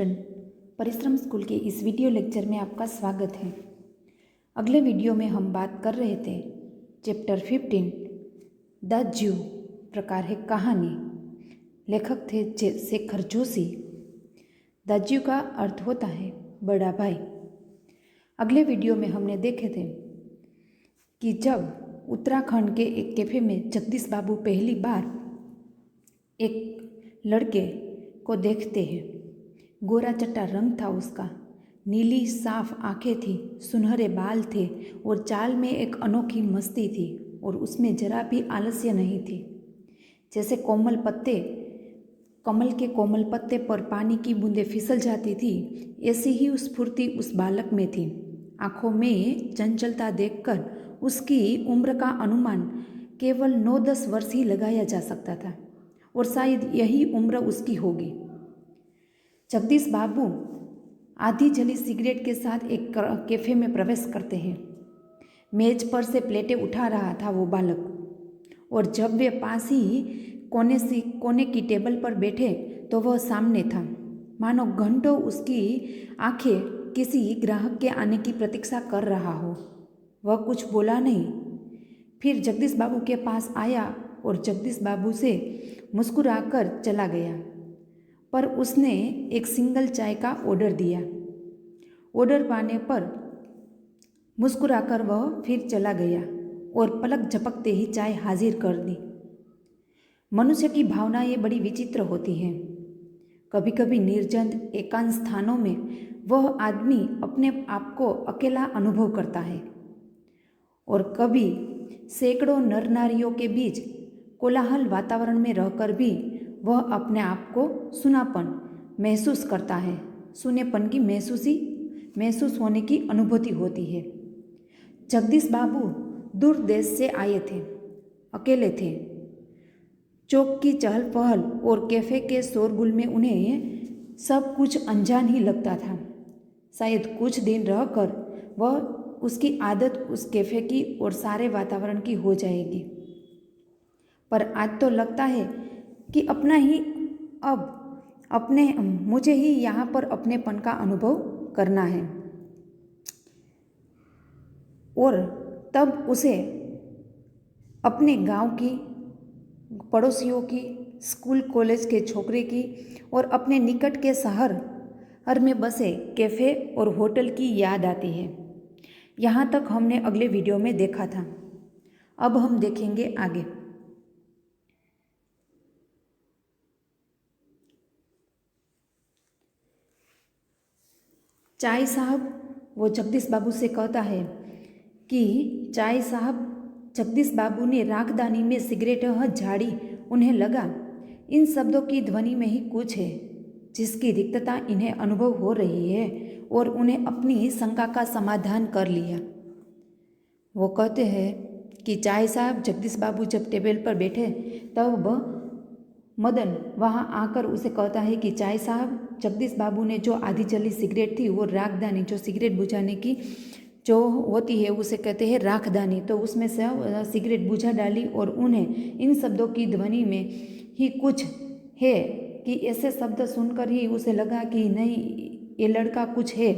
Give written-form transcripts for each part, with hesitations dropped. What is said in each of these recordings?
Children, परिश्रम school के इस वीडियो लेक्चर में आपका स्वागत है। अगले वीडियो में हम बात कर रहे थे चैप्टर 15 द जू, प्रकार है कहानी। लेखक थे शेखर जोशी। द जू का अर्थ होता है बड़ा भाई। अगले वीडियो में हमने देखे थे कि जब उत्तराखंड के एक कैफे में जगदीश बाबू पहली बार एक लड़के को देखते हैं। गोरा चट्टा रंग था उसका, नीली साफ आंखें थी, सुनहरे बाल थे और चाल में एक अनोखी मस्ती थी और उसमें जरा भी आलस्य नहीं थी। जैसे कमल के कोमल पत्ते पर पानी की बूंदें फिसल जाती थी, ऐसी ही स्फूर्ति उस बालक में थी। आंखों में चंचलता देखकर उसकी उम्र का अनुमान केवल 9-10 वर्ष ही लगाया जा सकता था और शायद यही उम्र उसकी होगी। जगदीश बाबू आधी जली सिगरेट के साथ एक कैफे में प्रवेश करते हैं। मेज पर से प्लेटें उठा रहा था वो बालक, और जब वे पास ही कोने की टेबल पर बैठे तो वह सामने था, मानो घंटों उसकी आंखें किसी ग्राहक के आने की प्रतीक्षा कर रहा हो। वह कुछ बोला नहीं, फिर जगदीश बाबू के पास आया और जगदीश बाबू से मुस्कुराकर चला गया। पर उसने एक सिंगल चाय का ऑर्डर दिया। ऑर्डर पाने पर मुस्कुराकर वह फिर चला गया और पलक झपकते ही चाय हाजिर कर दी। मनुष्य की भावनाएं बड़ी विचित्र होती हैं। कभी कभी निर्जन एकांत स्थानों में वह आदमी अपने आप को अकेला अनुभव करता है, और कभी सैकड़ों नर नारियों के बीच कोलाहल वातावरण में रहकर भी वह अपने आप को सुनापन महसूस करता है। सुनेपन की महसूस होने की अनुभूति होती है। जगदीश बाबू दूर देश से आए थे, अकेले थे। चौक की चहल पहल और कैफे के शोरगुल में उन्हें सब कुछ अनजान ही लगता था। शायद कुछ दिन रहकर वह उसकी आदत उस कैफे की और सारे वातावरण की हो जाएगी। पर आज तो लगता है कि मुझे ही यहाँ पर अपनेपन का अनुभव करना है। और तब उसे अपने गांव की, पड़ोसियों की, स्कूल कॉलेज के छोकरे की और अपने निकट के शहर में बसे कैफ़े और होटल की याद आती है। यहाँ तक हमने अगले वीडियो में देखा था। अब हम देखेंगे आगे। चाय साहब, वो जगदीश बाबू से कहता है कि चाय साहब। जगदीश बाबू ने राखदानी में सिगरेट झाड़ी। उन्हें लगा इन शब्दों की ध्वनि में ही कुछ है जिसकी रिक्तता इन्हें अनुभव हो रही है, और उन्हें अपनी शंका का समाधान कर लिया। वो कहते हैं कि चाय साहब। जगदीश बाबू जब टेबल पर बैठे तब मदन वहाँ आकर उसे कहता है कि चाय साहब। जगदीश बाबू ने जो आधी जली सिगरेट थी, वो राखदानी, जो सिगरेट बुझाने की जो होती है उसे कहते हैं राखदानी, तो उसमें से सिगरेट बुझा डाली, और उन्हें इन शब्दों की ध्वनि में ही कुछ है कि ऐसे शब्द सुनकर ही उसे लगा कि नहीं, ये लड़का कुछ है।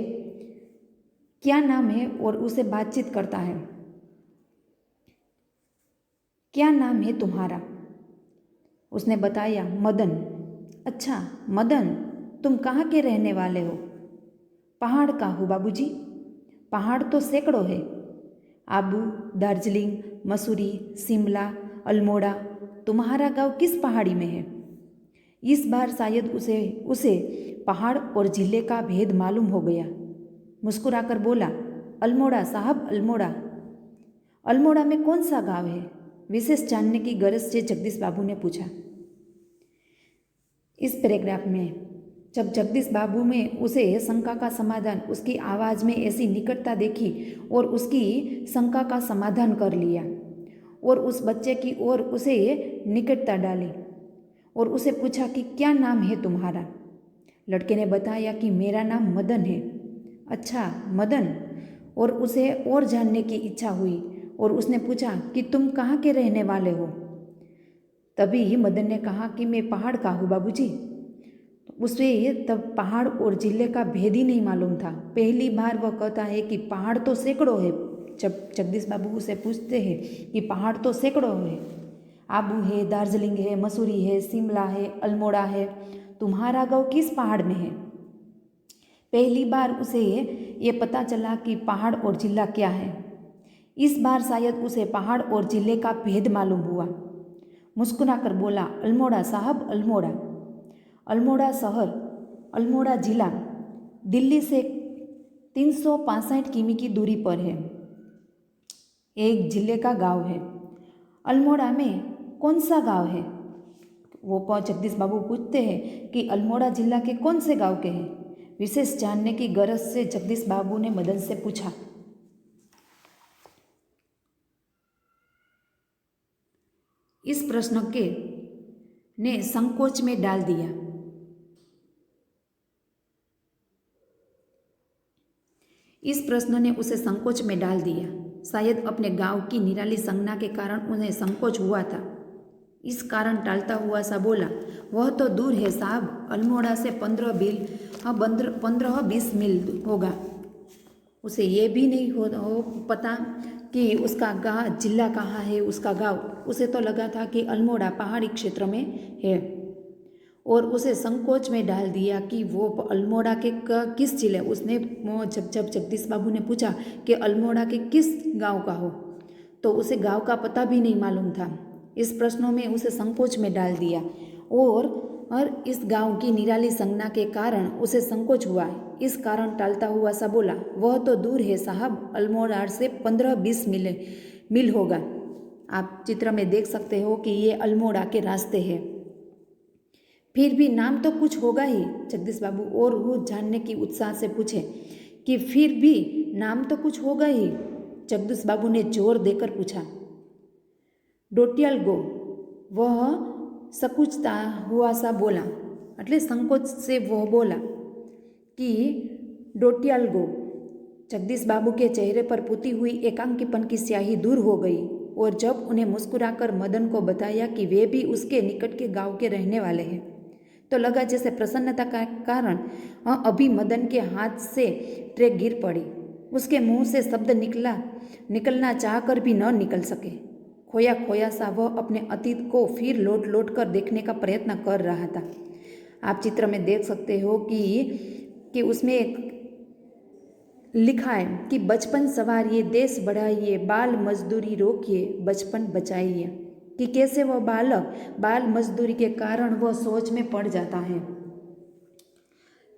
क्या नाम है? और उसे बातचीत करता है। क्या नाम है तुम्हारा? उसने बताया, मदन। अच्छा मदन, तुम कहाँ के रहने वाले हो? पहाड़ का हूँ बाबूजी। पहाड़ तो सैकड़ों है। आबू, दार्जिलिंग, मसूरी, शिमला, अल्मोड़ा। तुम्हारा गांव किस पहाड़ी में है? इस बार शायद उसे पहाड़ और जिले का भेद मालूम हो गया। मुस्कुराकर बोला, अल्मोड़ा साहब, अल्मोड़ा। अल्मोड़ा में कौन सा गांव है? विशेष जानने की गरज से जगदीश बाबू ने पूछा। इस पैराग्राफ में जब जगदीश बाबू में उसे शंका का समाधान, उसकी आवाज़ में ऐसी निकटता देखी और उसकी शंका का समाधान कर लिया, और उस बच्चे की ओर उसे निकटता डाली और उसे पूछा कि क्या नाम है तुम्हारा? लड़के ने बताया कि मेरा नाम मदन है। अच्छा मदन। और उसे और जानने की इच्छा हुई और उसने पूछा कि तुम कहाँ के रहने वाले हो? तभी मदन ने कहा कि मैं पहाड़ का हूँ बाबूजी। उसे तब पहाड़ और जिले का भेद ही नहीं मालूम था। पहली बार वह कहता है कि पहाड़ तो सैकड़ों है। जब जगदीश बाबू उसे पूछते हैं कि पहाड़ तो सैकड़ों है, आबू है, दार्जिलिंग है, मसूरी है, शिमला है, अल्मोड़ा है, तुम्हारा गांव किस पहाड़ में है? पहली बार उसे ये पता चला कि पहाड़ और जिला क्या है। इस बार शायद उसे पहाड़ और जिले का भेद मालूम हुआ। मुस्कुराकर बोला, अल्मोड़ा साहब, अल्मोड़ा। अल्मोड़ा शहर, अल्मोड़ा जिला दिल्ली से 365 किमी की दूरी पर है। एक जिले का गांव है। अल्मोड़ा में कौन सा गांव है? वो जगदीश बाबू पूछते हैं कि अल्मोड़ा जिला के कौन से गांव के हैं? विशेष जानने की गरज से जगदीश बाबू ने मदन से पूछा। इस प्रश्न के ने संकोच में डाल दिया। इस प्रश्न ने उसे संकोच में डाल दिया। शायद अपने गांव की निराली संज्ञा के कारण उन्हें संकोच हुआ था। इस कारण टालता हुआ सा बोला, वह तो दूर है साहब, अल्मोड़ा से 15-20 मील होगा। उसे ये भी नहीं हो पता कि उसका गाँव जिला कहाँ है, उसका गांव। उसे तो लगा था कि अल्मोड़ा पहाड़ी क्षेत्र में है और उसे संकोच में डाल दिया कि वो अल्मोड़ा के किस जिले। उसने जब जगदीश बाबू ने पूछा कि अल्मोड़ा के किस गांव का हो, तो उसे गांव का पता भी नहीं मालूम था। इस प्रश्नों में उसे संकोच में डाल दिया और इस गांव की निराली संज्ञा के कारण उसे संकोच हुआ। इस कारण टालता हुआ सा बोला, वह तो दूर है साहब, अल्मोड़ा से 15-20 मील होगा। आप चित्र में देख सकते हो कि ये अल्मोड़ा के रास्ते हैं। फिर भी नाम तो कुछ होगा ही। जगदीश बाबू और वो जानने की उत्साह से पूछे कि फिर भी नाम तो कुछ होगा ही। जगदीश बाबू ने जोर देकर पूछा। डोटियाल गो, वह सकुचता हुआ सा बोला, એટલે संकोच से वह बोला कि डोटियाल गो। जगदीश बाबू के चेहरे पर पुती हुई एकांकीपन की स्याही दूर हो गई और जब उन्हें मुस्कुराकर मदन को बताया कि वे भी उसके निकट के गांव के रहने वाले हैं, तो लगा जैसे प्रसन्नता का कारण अभी मदन के हाथ से ट्रे गिर पड़ी। उसके मुंह से शब्द निकलना चाहकर भी न निकल सके। खोया खोया सा वह अपने अतीत को फिर लौट कर देखने का प्रयत्न कर रहा था। आप चित्र में देख सकते हो कि उसमें लिखा है कि बचपन संवारिए, देश बढ़ाइए, बाल मजदूरी रोकिए, बचपन बचाइए। कि कैसे वह बालक बाल मजदूरी के कारण वह सोच में पड़ जाता है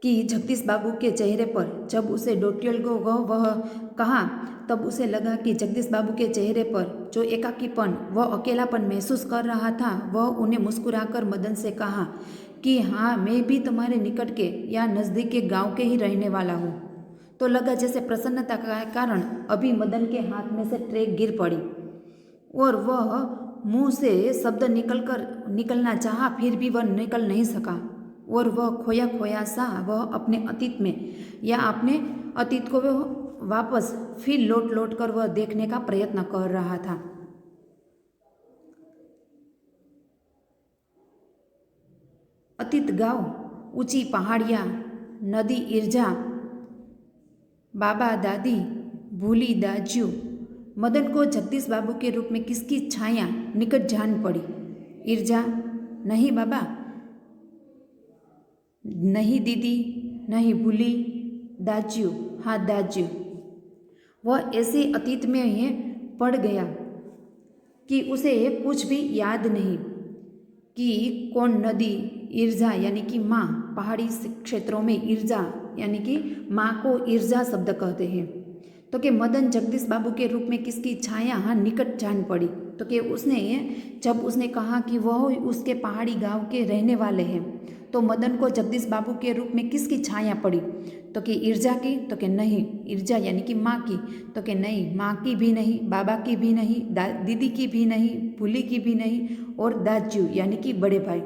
कि जगदीश बाबू के चेहरे पर जब उसे डोटियल गो वह कहा, तब उसे लगा कि जगदीश बाबू के चेहरे पर जो एकाकीपन वह अकेलापन महसूस कर रहा था, वह उन्हें मुस्कुराकर मदन से कहा कि हाँ, मैं भी तुम्हारे निकट के या नज़दीक के गांव के ही रहने वाला हूँ। तो लगा जैसे प्रसन्नता का कारण अभी मदन के हाथ में से ट्रे गिर पड़ी और वह मुंह से शब्द निकलना चाहा, फिर भी वह निकल नहीं सका और वह खोया खोया सा वह अपने अतीत में या अपने अतीत को वह वापस फिर लौट कर वह देखने का प्रयत्न कर रहा था। अतीत गांव, ऊंची पहाड़ियाँ, नदी इर्जा, बाबा दादी, भूली दाजू। मदन को जगदीश बाबू के रूप में किसकी छाया निकट जान पड़ी। इर्जा, नहीं बाबा, नहीं दीदी, नहीं भूली, दाजू, हाँ दाजू। वह ऐसे अतीत में ही पड़ गया कि उसे कुछ भी याद नहीं कि कौन नदी। इर्जा यानी कि माँ, पहाड़ी क्षेत्रों में इर्जा यानी कि माँ को इर्जा शब्द कहते हैं। तो कि मदन जगदीश बाबू के रूप में किसकी छाया निकट जान पड़ी। तो कि जब उसने कहा कि वह उसके पहाड़ी गांव के रहने वाले हैं, तो मदन को जगदीश बाबू के रूप में किसकी छाया पड़ी। तो कि इर्जा की, तो कि नहीं, इर्जा यानी कि माँ की, तो कि नहीं, माँ की भी नहीं, बाबा की भी नहीं, दीदी की भी नहीं, भूली की भी नहीं, और दाजू यानी कि बड़े भाई।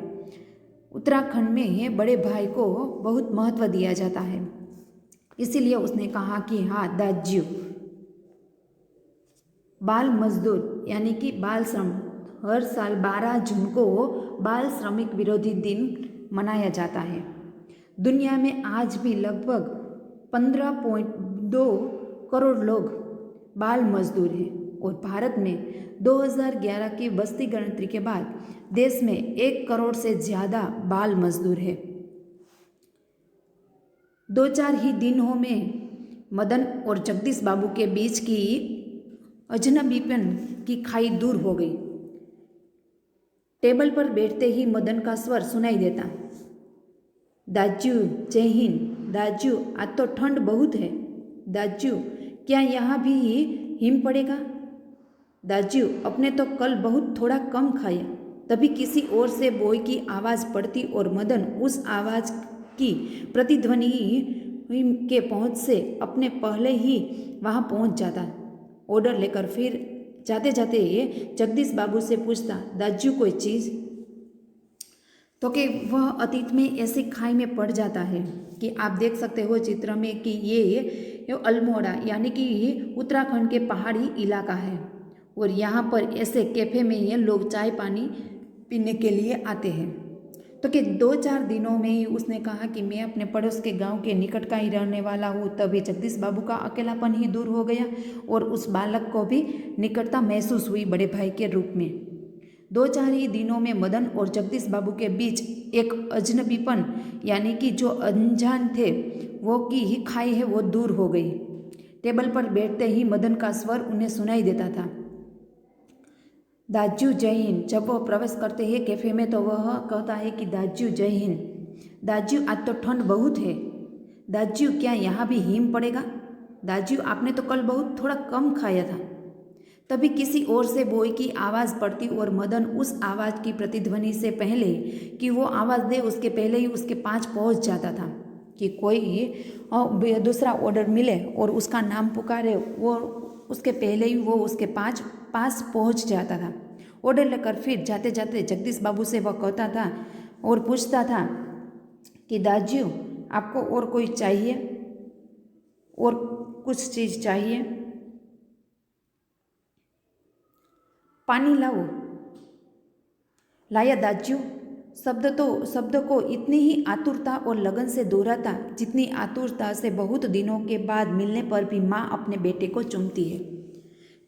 उत्तराखंड में बड़े भाई को बहुत महत्व दिया जाता है, इसीलिए उसने कहा कि हाँ दाजू। बाल मजदूर यानी कि बाल श्रम, हर साल 12 जून को बाल श्रमिक विरोधी दिन मनाया जाता है। दुनिया में आज भी लगभग 15.2 करोड़ लोग बाल मजदूर हैं और भारत में 2011 की बस्ती गणतरी के बाद देश में 1 करोड़ से ज़्यादा बाल मजदूर है। 2-4 ही दिनों में मदन और जगदीश बाबू के बीच की अजनबीपन की खाई दूर हो गई। टेबल पर बैठते ही मदन का स्वर सुनाई देता, दाजू जय हिंद। दाजू आज तो ठंड बहुत है। दाजू क्या यहाँ भी हिम पड़ेगा? दाजू अपने तो कल बहुत थोड़ा कम खाया। तभी किसी ओर से बोई की आवाज़ पड़ती और मदन उस आवाज़ की प्रतिध्वनि के पहुँच से अपने पहले ही वहाँ पहुँच जाता। ऑर्डर लेकर फिर जाते जाते ये जगदीश बाबू से पूछता, दाजू कोई चीज़? तो कि वह अतीत में ऐसी खाई में पड़ जाता है कि आप देख सकते हो चित्र में कि ये अल्मोड़ा यानी कि उत्तराखंड के पहाड़ी इलाका है और यहाँ पर ऐसे कैफ़े में ये लोग चाय पानी पीने के लिए आते हैं। तो कि 2-4 दिनों में ही उसने कहा कि मैं अपने पड़ोस के गांव के निकट का ही रहने वाला हूँ। तभी जगदीश बाबू का अकेलापन ही दूर हो गया और उस बालक को भी निकटता महसूस हुई बड़े भाई के रूप में। 2-4 ही दिनों में मदन और जगदीश बाबू के बीच एक अजनबीपन यानी कि जो अनजान थे वो की ही खाई है वो दूर हो गई। टेबल पर बैठते ही मदन का स्वर उन्हें सुनाई देता था, दाजू जय हिंद। जब वह प्रवेश करते हैं कैफ़े में तो वह कहता है कि दाजू जय हिंद। दाजू आज तो ठंड बहुत है। दाजू क्या यहाँ भी हिम पड़ेगा? दाजू आपने तो कल बहुत थोड़ा कम खाया था। तभी किसी ओर से बोई की आवाज़ पड़ती और मदन उस आवाज़ की प्रतिध्वनि से पहले कि वो आवाज़ दे उसके पहले ही उसके पास पहुँच जाता था कि कोई दूसरा ऑर्डर मिले और उसका नाम पुकारे, वो उसके पहले ही वो उसके पास पहुंच जाता था। ऑर्डर लेकर फिर जाते जाते जगदीश बाबू से वह कहता था और पूछता था कि दाजू आपको और कोई चाहिए, और कुछ चीज़ चाहिए? पानी लाओ। लाया दाजू। शब्द को इतनी ही आतुरता और लगन से दोहराता जितनी आतुरता से बहुत दिनों के बाद मिलने पर भी माँ अपने बेटे को चूमती है।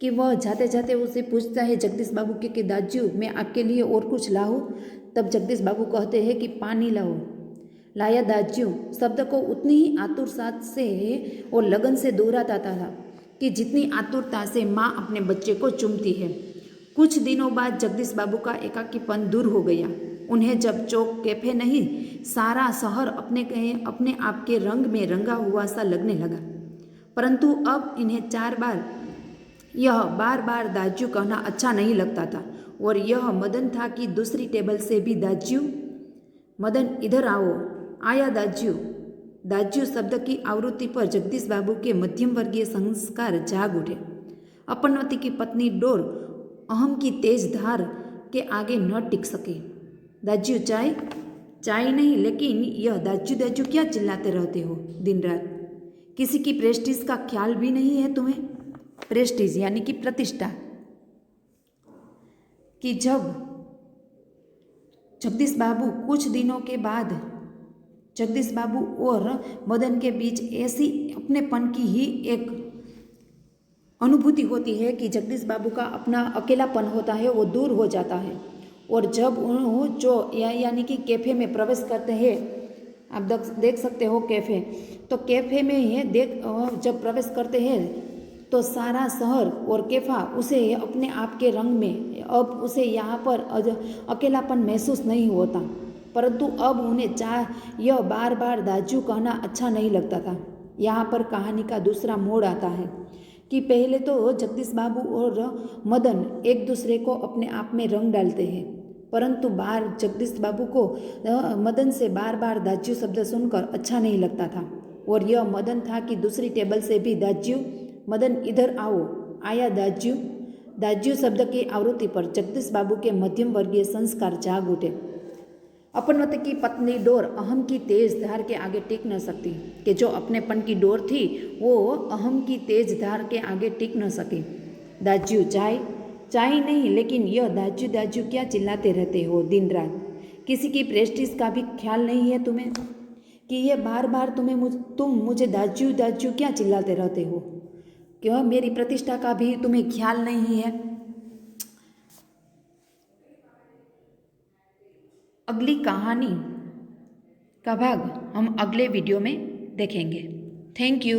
कि वह जाते जाते उसे पूछता है जगदीश बाबू के कि दाजू मैं आपके लिए और कुछ लाऊं? तब जगदीश बाबू कहते हैं कि पानी लाओ। लाया दाजू। शब्द को उतनी ही आतुरता से और लगन से दोहराता था कि जितनी आतुरता से माँ अपने बच्चे को चूमती है। कुछ दिनों बाद जगदीश बाबू का एकाकीपन दूर हो गया। उन्हें जब चौक कैफे नहीं सारा शहर अपने आप के रंग में रंगा हुआ सा लगने लगा। परंतु अब इन्हें बार बार दाजू कहना अच्छा नहीं लगता था और यह मदन था कि दूसरी टेबल से भी दाजू, मदन इधर आओ। आया दाजू। दाजू शब्द की आवृत्ति पर जगदीश बाबू के मध्यम वर्गीय संस्कार जाग उठे। अपनवती की पत्नी डोर अहम की तेज धार के आगे न टिक सके। दाजू चाय? चाय नहीं, लेकिन यह दाजू दाजू क्या चिल्लाते रहते हो दिन रात? किसी की प्रेस्टीज का ख्याल भी नहीं है तुम्हें? प्रेस्टीज यानी कि प्रतिष्ठा। कि जब जगदीश बाबू कुछ दिनों के बाद जगदीश बाबू और मदन के बीच ऐसी अपनेपन की ही एक अनुभूति होती है कि जगदीश बाबू का अपना अकेलापन होता है वो दूर हो जाता है। और जब यानी कि कैफ़े में प्रवेश करते हैं, आप देख सकते हो कैफ़े, तो कैफ़े में जब प्रवेश करते हैं तो सारा शहर और कैफ़ा उसे अपने आप के रंग में, अब उसे यहाँ पर अकेलापन महसूस नहीं होता। परंतु अब उन्हें यह बार बार दाजू कहना अच्छा नहीं लगता था। यहाँ पर कहानी का दूसरा मोड़ आता है कि पहले तो जगदीश बाबू और मदन एक दूसरे को अपने आप में रंग डालते हैं, परंतु जगदीश बाबू को मदन से बार बार दाजू शब्द सुनकर अच्छा नहीं लगता था। और यह मदन था कि दूसरी टेबल से भी दाजू, मदन इधर आओ। आया दाजू। दाजू शब्द की आवृत्ति पर जगदीश बाबू के मध्यम वर्गीय संस्कार जाग उठे। अपनवती की पत्नी डोर अहम की तेज धार के आगे टिक न सकती। कि जो अपनेपन की डोर थी वो अहम की तेज धार के आगे टिक न सकी। दाजू चाय? चाय नहीं, लेकिन यह दाजू दाजू क्या चिल्लाते रहते हो दिन रात? किसी की प्रेस्टीज का भी ख्याल नहीं है तुम्हें? कि ये बार बार तुम मुझे दाजू दाजू क्या चिल्लाते रहते हो? क्यों मेरी प्रतिष्ठा का भी तुम्हें ख्याल नहीं है? अगली कहानी का भाग हम अगले वीडियो में देखेंगे। Thank you.